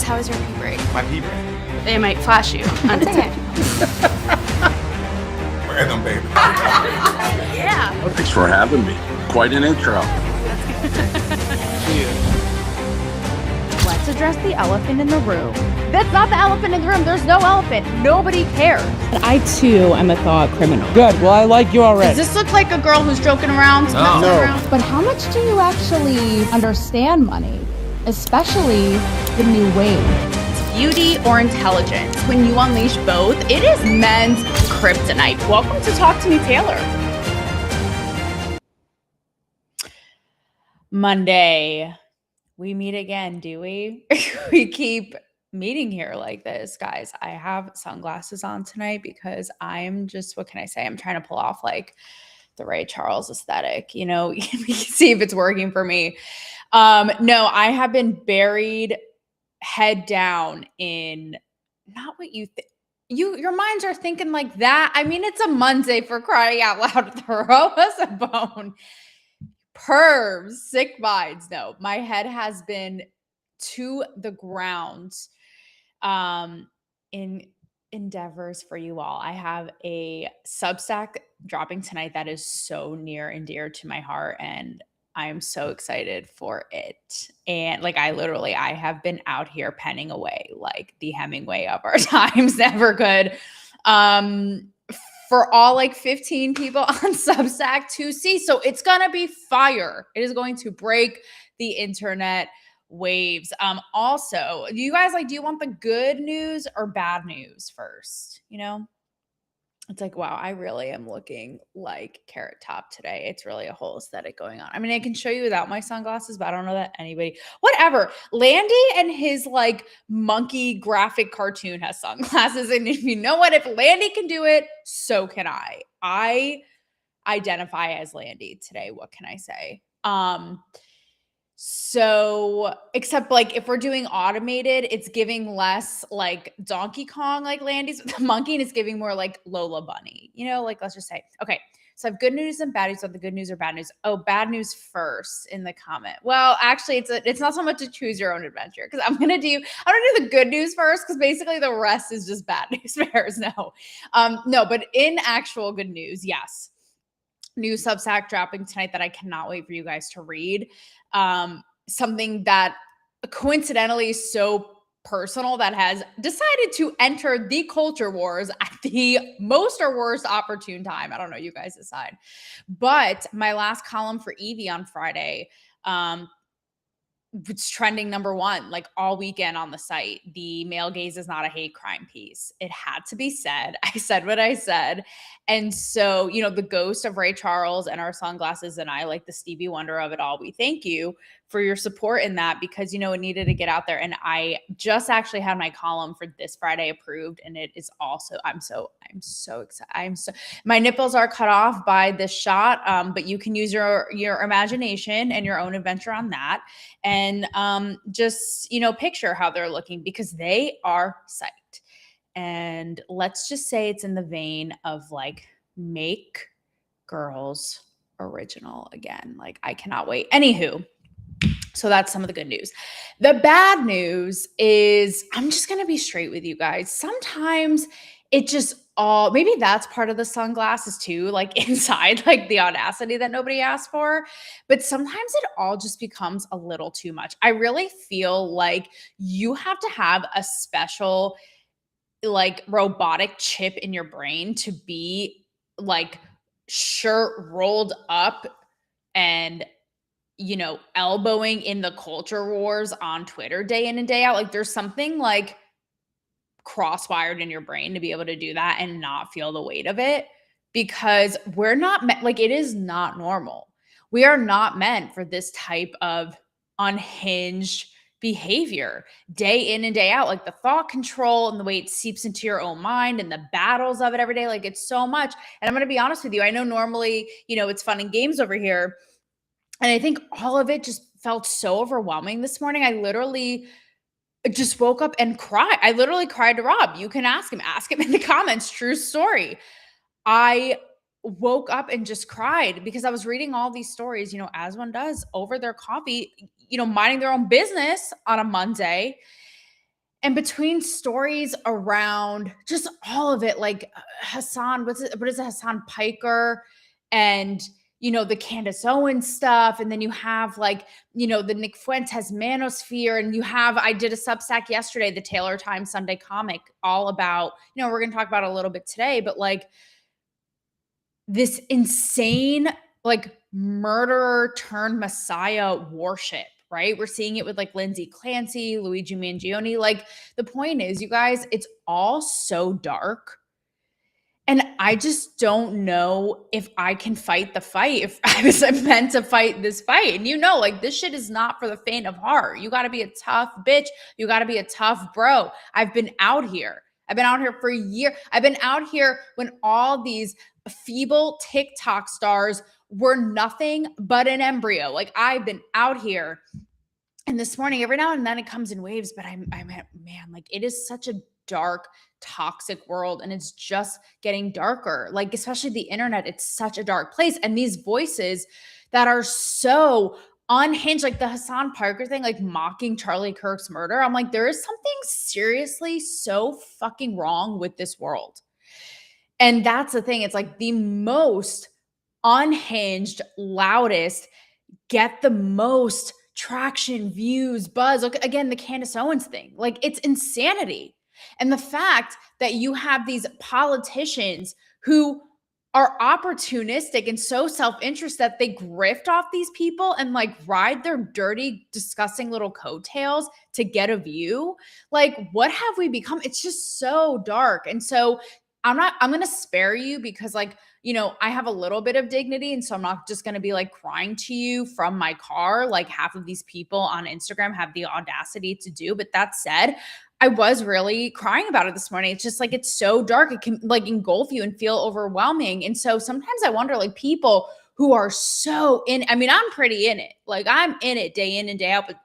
how was your pee break? My pee break. They might flash you undetected. Random, baby. Yeah. Well, thanks for having me. Quite an intro. Let's address the elephant in the room. That's not the elephant in the room. There's no elephant. Nobody cares. I, too, am a thought criminal. Good. Well, I like you already. Does this look like a girl who's joking around? No. But how much do you actually understand money? Especially the new wave. Beauty or intelligence? When you unleash both, it is men's kryptonite. Welcome to Talk to Me, Taylor. Monday. We meet again, do we? We keep meeting here like this, guys. I have sunglasses on tonight because I'm just, what can I say? I'm trying to pull off like the Ray Charles aesthetic. You know, we can see if it's working for me. No, I have been buried head down in not what you think. Your minds are thinking like that. I mean, it's a Monday, for crying out loud. Throw us a bone. Pervs, sick minds. No, my head has been to the ground in endeavors for you all. I have a Substack dropping tonight that is so near and dear to my heart, and I am so excited for it. And like I have been out here penning away like the Hemingway of our times, never could. For all like 15 people on Substack to see. So it's going to be fire. It is going to break the internet waves. Also, do you guys do you want the good news or bad news first? You know, it's like, wow, I really am looking like Carrot Top today. It's really a whole aesthetic going on. I mean, I can show you without my sunglasses, but I don't know that anybody, whatever. Landy and his like monkey graphic cartoon has sunglasses. And if you know what, if Landy can do it, so can I. I identify as Landy today. What can I say? So except like if we're doing automated, it's giving less like Donkey Kong, like Landy's with the monkey, and it's giving more like Lola Bunny, you know, like let's just say, okay, so I have good news and bad news. So the good news or bad news? Oh, bad news first in the comment. Well, actually it's not so much to choose your own adventure because I'm going to do the good news first because basically the rest is just bad news bears. No, but in actual good news, yes. New Substack dropping tonight that I cannot wait for you guys to read. Something that coincidentally is so personal that has decided to enter the culture wars at the most or worst opportune time. I don't know, you guys decide. But my last column for Evie on Friday, it's trending number one, like all weekend on the site. The male gaze is not a hate crime piece. It had to be said. I said what I said. And so, you know, the ghost of Ray Charles and our sunglasses and I, like the Stevie Wonder of it all, we thank you for your support in that because, you know, it needed to get out there. And I just actually had my column for this Friday approved. And it is also, I'm so excited. My nipples are cut off by this shot, but you can use your imagination and your own adventure on that. And just, you know, picture how they're looking because they are psyched. And let's just say it's in the vein of like make girls original again. Like I cannot wait. Anywho, so that's some of the good news. The bad news is I'm just going to be straight with you guys. Sometimes it just maybe that's part of the sunglasses too, like inside, like the audacity that nobody asked for. But sometimes it all just becomes a little too much. I really feel like you have to have a special like robotic chip in your brain to be like shirt rolled up and, you know, elbowing in the culture wars on Twitter day in and day out. Like there's something like crosswired in your brain to be able to do that and not feel the weight of it because we're not like it is not normal. We are not meant for this type of unhinged behavior day in and day out, like the thought control and the way it seeps into your own mind and the battles of it every day. Like it's so much. And I'm going to be honest with you. I know normally, you know, it's fun and games over here. And I think all of it just felt so overwhelming this morning. I literally just woke up and cried. I literally cried to Rob. You can ask him in the comments. True story. I woke up and just cried because I was reading all these stories, you know, as one does over their coffee, you know, minding their own business on a Monday. And between stories around just all of it, like Hassan, what is it, Hassan Piker, and the Candace Owens stuff, and then you have like the Nick Fuentes Manosphere, and I did a Substack yesterday, the Taylor Times Sunday comic, all about we're going to talk about it a little bit today, but like this insane like murderer turned messiah worship. Right? We're seeing it with like Lindsay, Clancy, Luigi Mangione. Like the point is, you guys, it's all so dark. And I just don't know if I can fight the fight, if I was meant to fight this fight. And like this shit is not for the faint of heart. You got to be a tough bitch. You got to be a tough bro. I've been out here for a year. I've been out here when all these feeble TikTok stars were nothing but an embryo. Like I've been out here. And this morning, every now and then it comes in waves, but I'm man, like it is such a dark, toxic world, and it's just getting darker. Like, especially the internet, it's such a dark place. And these voices that are so unhinged, like the Hassan Piker thing, like mocking Charlie Kirk's murder. I'm like, there is something seriously so fucking wrong with this world. And that's the thing. It's like the most unhinged, loudest, get the most traction, views, buzz. Look, again, the Candace Owens thing. Like, it's insanity. And the fact that you have these politicians who are opportunistic and so self-interest that they grift off these people and like ride their dirty, disgusting little coattails to get a view. Like, what have we become? It's just so dark. And so I'm going to spare you because like, I have a little bit of dignity. And so I'm not just going to be like crying to you from my car, like half of these people on Instagram have the audacity to do. But that said, I was really crying about it this morning. It's just like, it's so dark. It can like engulf you and feel overwhelming. And so sometimes I wonder, like, people who are so I'm pretty in it. Like, I'm in it day in and day out, but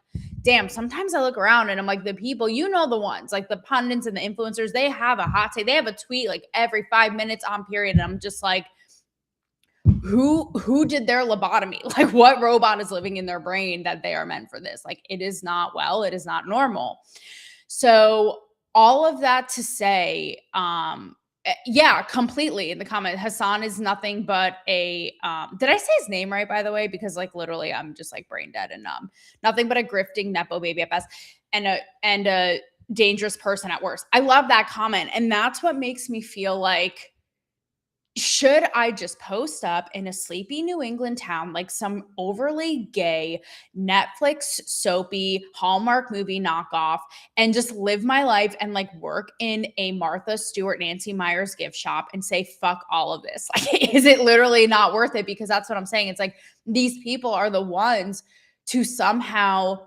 damn, sometimes I look around and I'm like, the people, the ones, like the pundits and the influencers, they have a hot take. They have a tweet like every 5 minutes on period. And I'm just like, who did their lobotomy? Like, what robot is living in their brain that they are meant for this? Like, it is not well, it is not normal. So all of that to say, yeah, completely in the comment, Hassan is nothing but a, did I say his name right, by the way? Because like, literally I'm just like brain dead and numb. Nothing but a grifting Nepo baby at best and a dangerous person at worst. I love that comment. And that's what makes me feel like, should I just post up in a sleepy New England town like some overly gay Netflix soapy Hallmark movie knockoff and just live my life and like work in a Martha Stewart, Nancy Meyers gift shop and say, fuck all of this? Like, is it literally not worth it? Because that's what I'm saying. It's like, these people are the ones to somehow,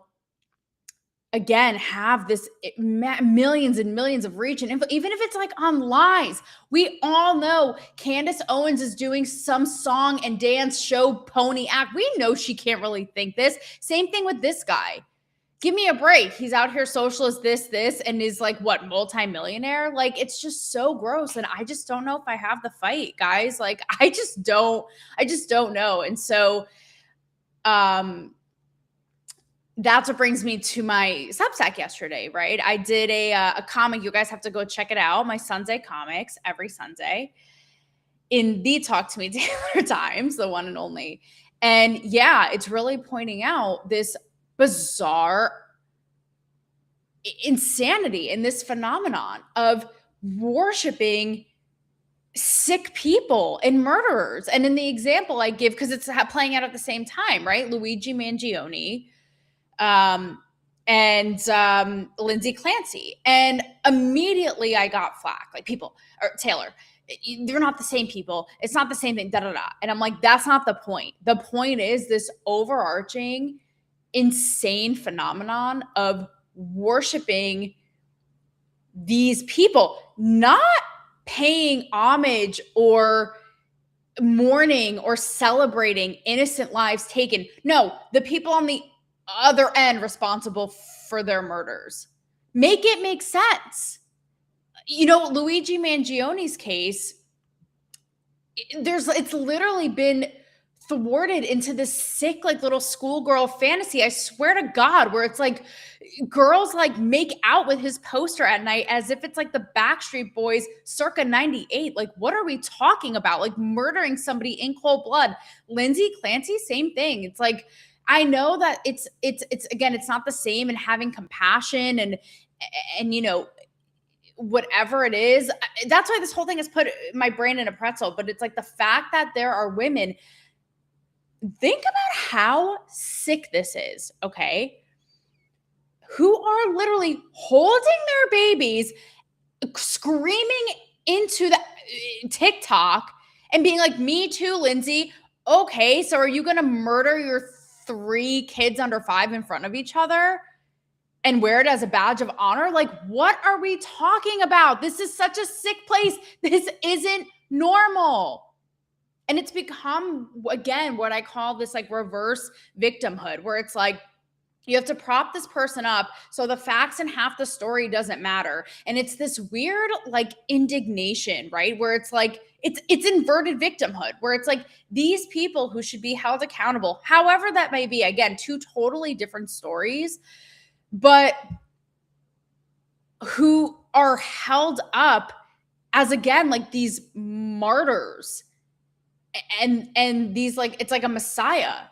again, have this millions and millions of reach and info, even if it's like on lies. We all know Candace Owens is doing some song and dance show pony act. We know she can't really think this. Same thing with this guy. Give me a break. He's out here socialist this, and is like, what, multimillionaire? Like, it's just so gross. And I just don't know if I have the fight, guys. Like, I just don't know. And so, that's what brings me to my Substack yesterday, right? I did a comic. You guys have to go check it out. My Sunday comics every Sunday in the Talk to Me Taylor Times, the one and only. And yeah, it's really pointing out this bizarre insanity in this phenomenon of worshiping sick people and murderers. And in the example I give, because it's playing out at the same time, right? Luigi Mangione, and Lindsay Clancy. And immediately I got flack, like people, or Taylor, they're not the same people. It's not the same thing, da-da-da. And I'm like, that's not the point. The point is this overarching, insane phenomenon of worshiping these people, not paying homage or mourning or celebrating innocent lives taken. No, the people on the other end responsible for their murders. Make it make sense. Luigi Mangione's case, it's literally been thwarted into this sick, like little schoolgirl fantasy. I swear to God, where it's like girls like make out with his poster at night as if it's like the Backstreet Boys circa 98. Like, what are we talking about? Like murdering somebody in cold blood. Lindsay, Clancy, same thing. It's like, I know that it's again, it's not the same, and having compassion and you know, whatever it is. That's why this whole thing has put my brain in a pretzel. But it's like the fact that there are women. Think about how sick this is, okay? Who are literally holding their babies, screaming into the TikTok and being like, me too, Lindsay. Okay, so are you going to murder your 3 kids under 5 in front of each other and wear it as a badge of honor? Like, what are we talking about? This is such a sick place. This isn't normal. And it's become, again, what I call this like reverse victimhood, where it's like, you have to prop this person up so the facts and half the story doesn't matter. And it's this weird like indignation, right? Where it's like, it's inverted victimhood, where it's like these people who should be held accountable, however that may be, again, 2 totally different stories, but who are held up as, again, like these martyrs. And these, like, it's like a messiah.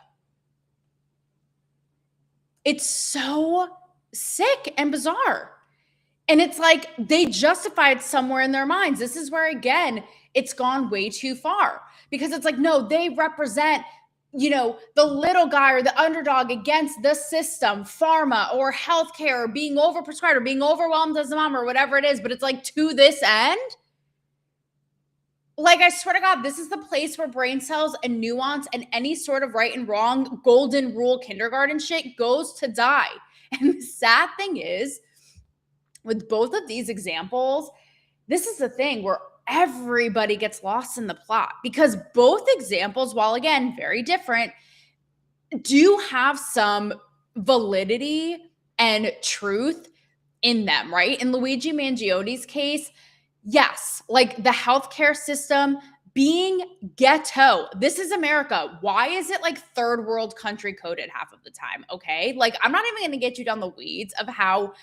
It's so sick and bizarre. And it's like they justify it somewhere in their minds. This is where, again, it's gone way too far, because it's like, no, they represent, you know, the little guy or the underdog against the system, pharma or healthcare, or being overprescribed or being overwhelmed as a mom or whatever it is. But it's like, to this end. Like, I swear to God, this is the place where brain cells and nuance and any sort of right and wrong, golden rule kindergarten shit goes to die. And the sad thing is, with both of these examples, this is the thing where everybody gets lost in the plot, because both examples, while again, very different, do have some validity and truth in them, right? In Luigi Mangione's case, yes, like the healthcare system being ghetto. This is America. Why is it like third world country coded half of the time? Okay. Like, I'm not even going to get you down the weeds of how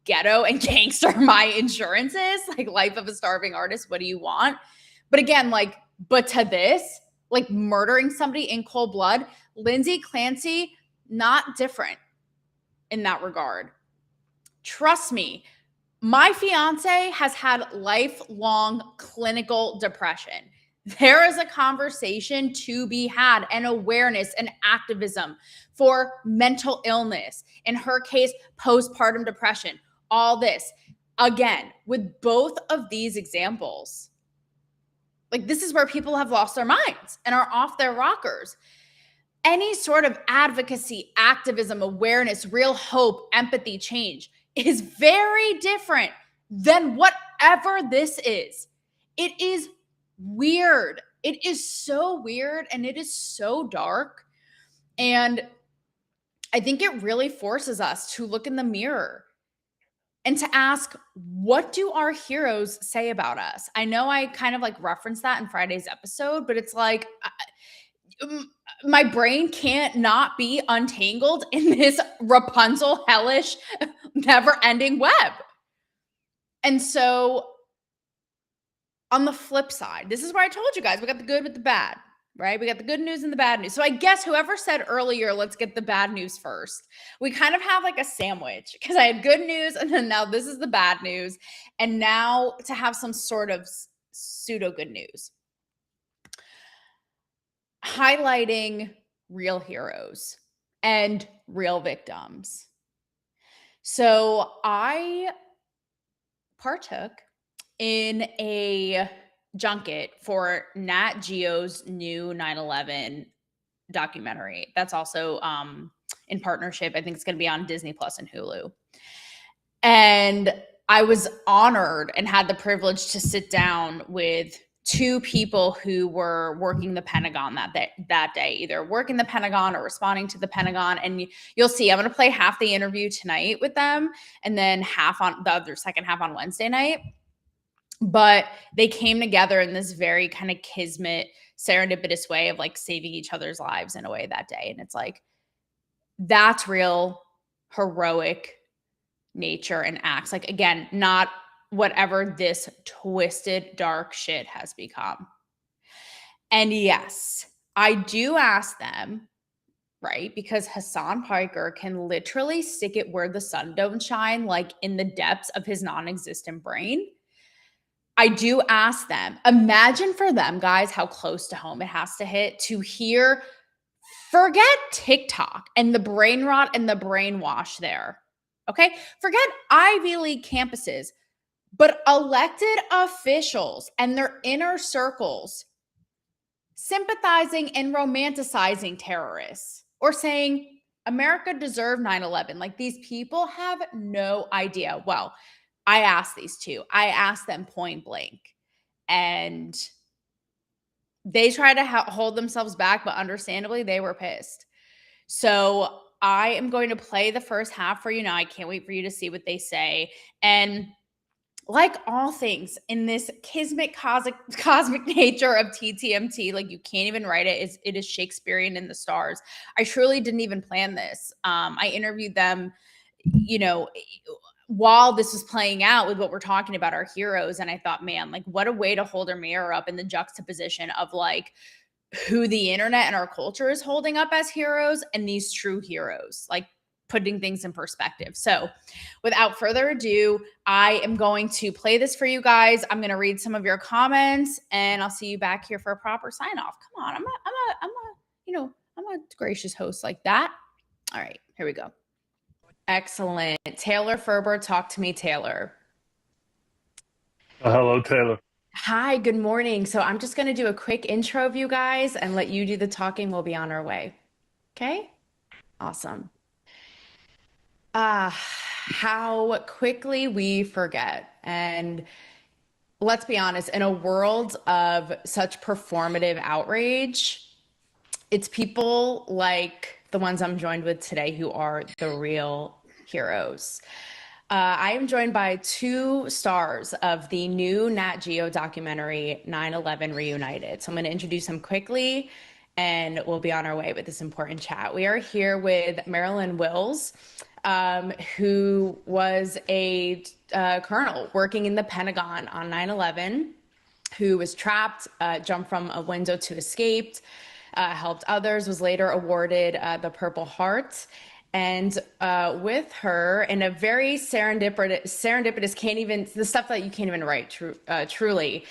ghetto and gangster my insurance is. Like, life of a starving artist. What do you want? But again, like, but to this, like murdering somebody in cold blood, Lindsay, Clancy, not different in that regard. Trust me. My fiance has had lifelong clinical depression. There is a conversation to be had, and awareness and activism for mental illness. In her case, postpartum depression, all this. Again, with both of these examples, like, this is where people have lost their minds and are off their rockers. Any sort of advocacy, activism, awareness, real hope, empathy, change is very different than whatever this is. It is weird. It is so weird, and it is so dark. And I think it really forces us to look in the mirror and to ask, what do our heroes say about us? I know I kind of like referenced that in Friday's episode, but it's like, my brain can't not be untangled in this Rapunzel, hellish, never-ending web. And so on the flip side, this is where I told you guys, we got the good with the bad, right? We got the good news and the bad news. So I guess whoever said earlier, let's get the bad news first, we kind of have like a sandwich, because I had good news and then now this is the bad news. And now to have some sort of pseudo good news. Highlighting real heroes and real victims. So I partook in a junket for Nat Geo's new 9/11 documentary. That's also in partnership. I think it's going to be on Disney Plus and Hulu. And I was honored and had the privilege to sit down with 2 people who were working the Pentagon that day, either working the Pentagon or responding to the Pentagon. And you'll see, I'm going to play half the interview tonight with them and then half on the other second half on Wednesday night. But they came together in this very kind of kismet serendipitous way of like saving each other's lives in a way that day. And it's like, that's real heroic nature and acts. Like, again, not whatever this twisted, dark shit has become. And yes, I do ask them, right? Because Hassan Piker can literally stick it where the sun don't shine, like in the depths of his non-existent brain. I do ask them, imagine for them, guys, how close to home it has to hit to hear, forget TikTok and the brain rot and the brainwash there. Okay? Forget Ivy League campuses, but elected officials and their inner circles sympathizing and romanticizing terrorists or saying America deserved 9/11. Like, these people have no idea. Well, I asked these two. I asked them point blank, and they try to hold themselves back, but understandably, they were pissed. So I am going to play the first half for you now. I can't wait for you to see what they say. And like all things in this kismet cosmic nature of TTMT, like, you can't even write it. It is Shakespearean in the stars. I truly didn't even plan this. I interviewed them, while this was playing out with what we're talking about, our heroes. And I thought, man, like, what a way to hold a mirror up in the juxtaposition of like who the internet and our culture is holding up as heroes and these true heroes, like putting things in perspective. So without further ado, I am going to play this for you guys. I'm going to read some of your comments, and I'll see you back here for a proper sign off. Come on. I'm a gracious host like that. All right, here we go. Excellent. Taylor Ferber, talk to me, Taylor. Hello, Taylor. Hi, good morning. So I'm just going to do a quick intro of you guys and let you do the talking. We'll be on our way. Okay? Awesome. How quickly we forget. And let's be honest, in a world of such performative outrage, it's people like the ones I'm joined with today who are the real heroes. I am joined by two stars of the new Nat Geo documentary, 9/11 Reunited. So I'm going to introduce them quickly, and we'll be on our way with this important chat. We are here with Marilyn Wills, who was a colonel working in the Pentagon on 9/11, who was trapped, jumped from a window to escape, helped others, was later awarded the Purple Heart. And with her, in a very serendipitous, the stuff that you can't even write, truly,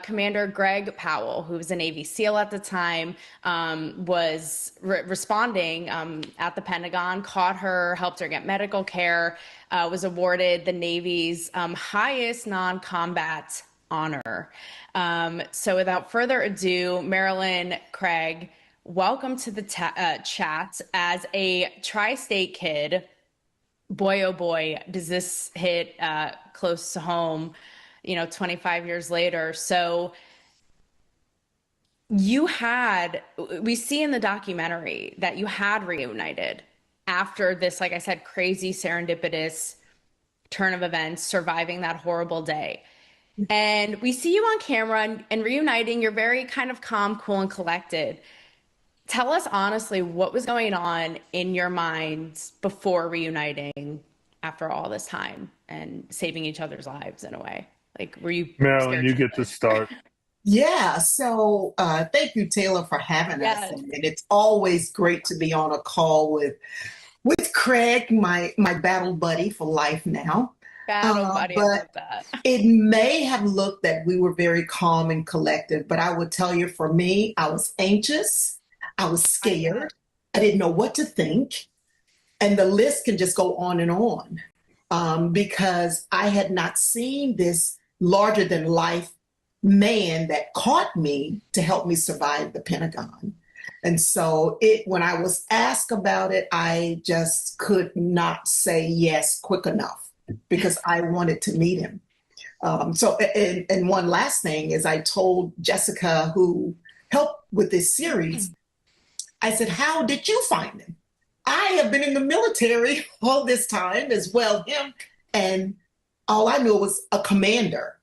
Commander Greg Powell, who was a Navy SEAL at the time, was responding at the Pentagon, caught her, helped her get medical care, was awarded the Navy's highest non-combat honor. So without further ado, Marilyn, Craig, welcome to the chat. As a tri-state kid, boy, oh boy, does this hit close to home, 25 years later. So we see in the documentary that you had reunited after this, like I said, crazy serendipitous turn of events, surviving that horrible day. And we see you on camera and reuniting. You're very kind of calm, cool, and collected. Tell us honestly what was going on in your minds before reuniting after all this time and saving each other's lives in a way. Like, were you Marilyn, you get to start. Yeah, so thank you, Taylor, for having us. And it's always great to be on a call with Craig, my battle buddy for life now. Battle buddy, I love that. It may have looked that we were very calm and collected, but I would tell you, for me, I was anxious. I was scared. I didn't know what to think. And the list can just go on and on, because I had not seen this larger than life man that caught me to help me survive the Pentagon. And so when I was asked about it, I just could not say yes quick enough because I wanted to meet him. And one last thing is, I told Jessica, who helped with this series, I said, how did you find him? I have been in the military all this time as well, him, and all I knew was a commander.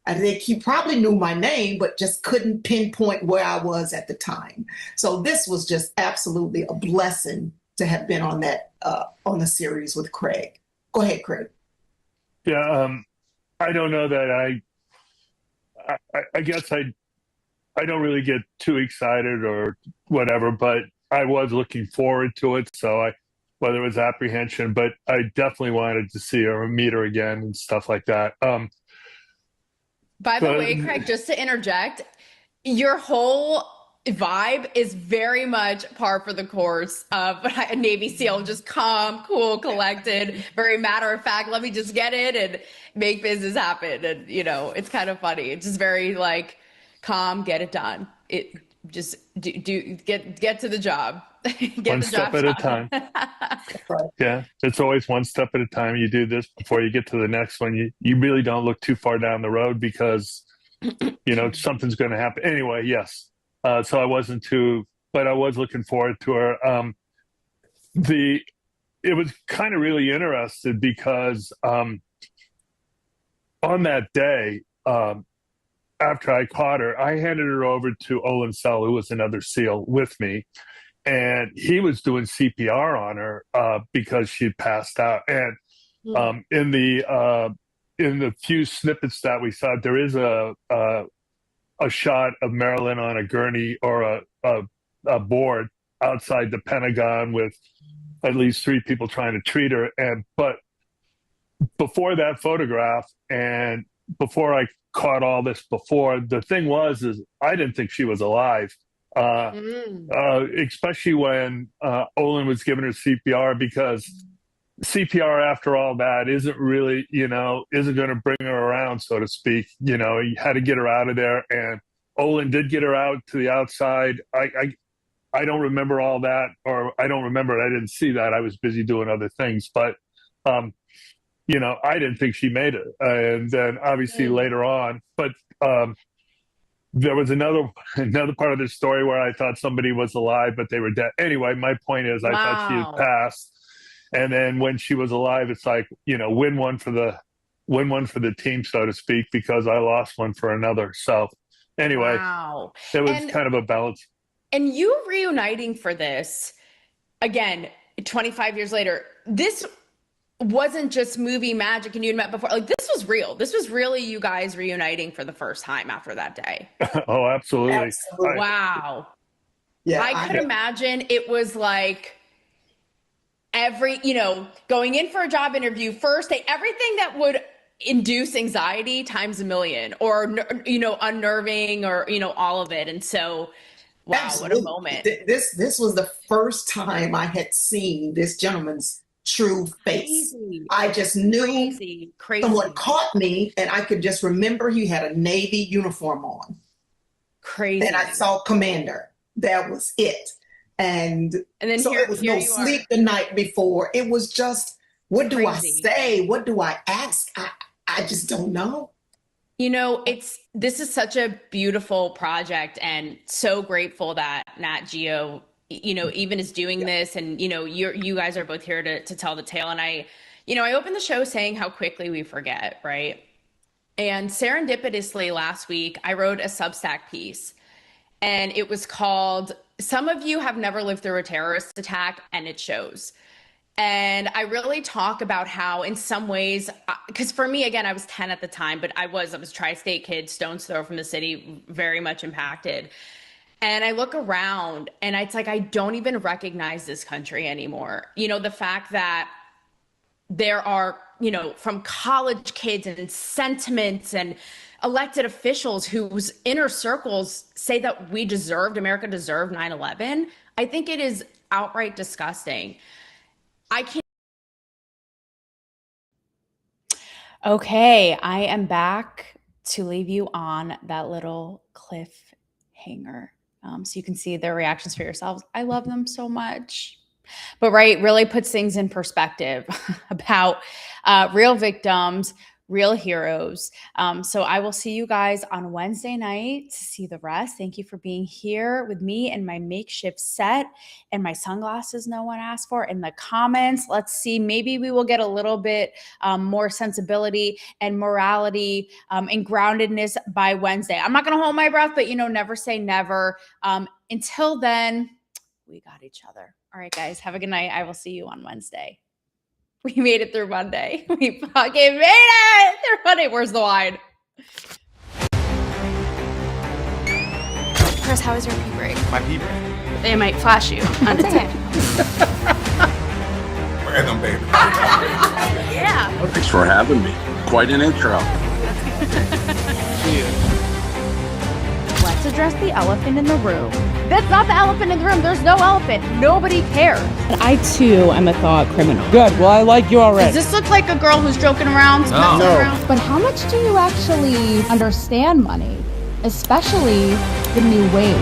I think he probably knew my name, but just couldn't pinpoint where I was at the time. So this was just absolutely a blessing to have been on that on the series with Craig. Go ahead, Craig. Yeah, I don't know that I guess I don't really get too excited or whatever, but I was looking forward to it. So whether it was apprehension, but I definitely wanted to see her, meet her again and stuff like that. By the way, Craig, just to interject, your whole vibe is very much par for the course of a Navy SEAL, just calm, cool, collected, very matter of fact. Let me just get it and make business happen. And, you know, it's kind of funny. It's just very like calm, get it done. It just get to the job. Get one the step job at a done. time. Yeah, it's always one step at a time. You do this before you get to the next one. You really don't look too far down the road because, you know, something's going to happen. Anyway, yes. So I wasn't too, but I was looking forward to her. It was kind of really interesting because on that day, after I caught her, I handed her over to Olin Sell, who was another SEAL with me, and he was doing CPR on her because she'd passed out. And in the few snippets that we saw, there is a shot of Marilyn on a gurney or a board outside the Pentagon with at least 3 people trying to treat her. But before that photograph and before I caught all this before, the thing is I didn't think she was alive, especially when Olin was giving her CPR, because CPR after all that isn't really, isn't going to bring her around, so to speak. You know, he had to get her out of there, and Olin did get her out to the outside. I don't remember all that, or I don't remember it. I didn't see that. I was busy doing other things, but I didn't think she made it. And then obviously later on, but there was another part of the story where I thought somebody was alive, but they were dead. Anyway, my point is I thought she had passed. And then when she was alive, it's like, win one for the team, so to speak, because I lost one for another. So anyway, it was kind of a balance. And you reuniting for this, again, 25 years later, this wasn't just movie magic and you'd met before. Like, this was real. This was really you guys reuniting for the first time after that day. Oh, absolutely. Wow. Yeah, I could imagine it was like going in for a job interview, first day, everything that would induce anxiety times a million, or, unnerving, or, all of it. And so, wow, absolutely. What a moment. This was the first time I had seen this gentleman's true face. Crazy. I just knew crazy. Someone caught me, and I could just remember he had a Navy uniform on. Crazy. And I saw Commander. That was it. And then so it was no sleep the night before. It was just, what do I say? What do I ask? I just don't know. This is such a beautiful project, and so grateful that Nat Geo, even is doing this, and you guys are both here to tell the tale. And I opened the show saying how quickly we forget, right? And serendipitously last week, I wrote a Substack piece, and it was called "Some of You Have Never Lived Through a Terrorist Attack, and It Shows." And I really talk about how, in some ways, because for me, again, I was 10 at the time, but I was tri-state kid, stone's throw from the city, very much impacted. And I look around and it's like, I don't even recognize this country anymore. The fact that there are, from college kids and sentiments and elected officials whose inner circles say that America deserved 9/11. I think it is outright disgusting. Okay, I am back to leave you on that little cliffhanger. So you can see their reactions for yourselves. I love them so much. But really puts things in perspective about real victims real heroes. So I will see you guys on Wednesday night to see the rest. Thank you for being here with me and my makeshift set and my sunglasses no one asked for in the comments. Let's see, maybe we will get a little bit more sensibility and morality and groundedness by Wednesday. I'm not going to hold my breath, but never say never. Until then, we got each other. All right, guys, have a good night. I will see you on Wednesday. We made it through Monday. We fucking made it through Monday. Where's the wine? Chris, how was your pee break? My pee break. They might flash you unintentionally. Random baby. Yeah. Thanks for having me. Quite an intro. Let's address the elephant in the room. That's not the elephant in the room. There's no elephant. Nobody cares. I too am a thought criminal. Good. Well, I like you already. Does this look like a girl who's joking around? No. Around? But how much do you actually understand money? Especially the new wave.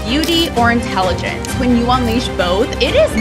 Beauty or intelligence? When you unleash both, it is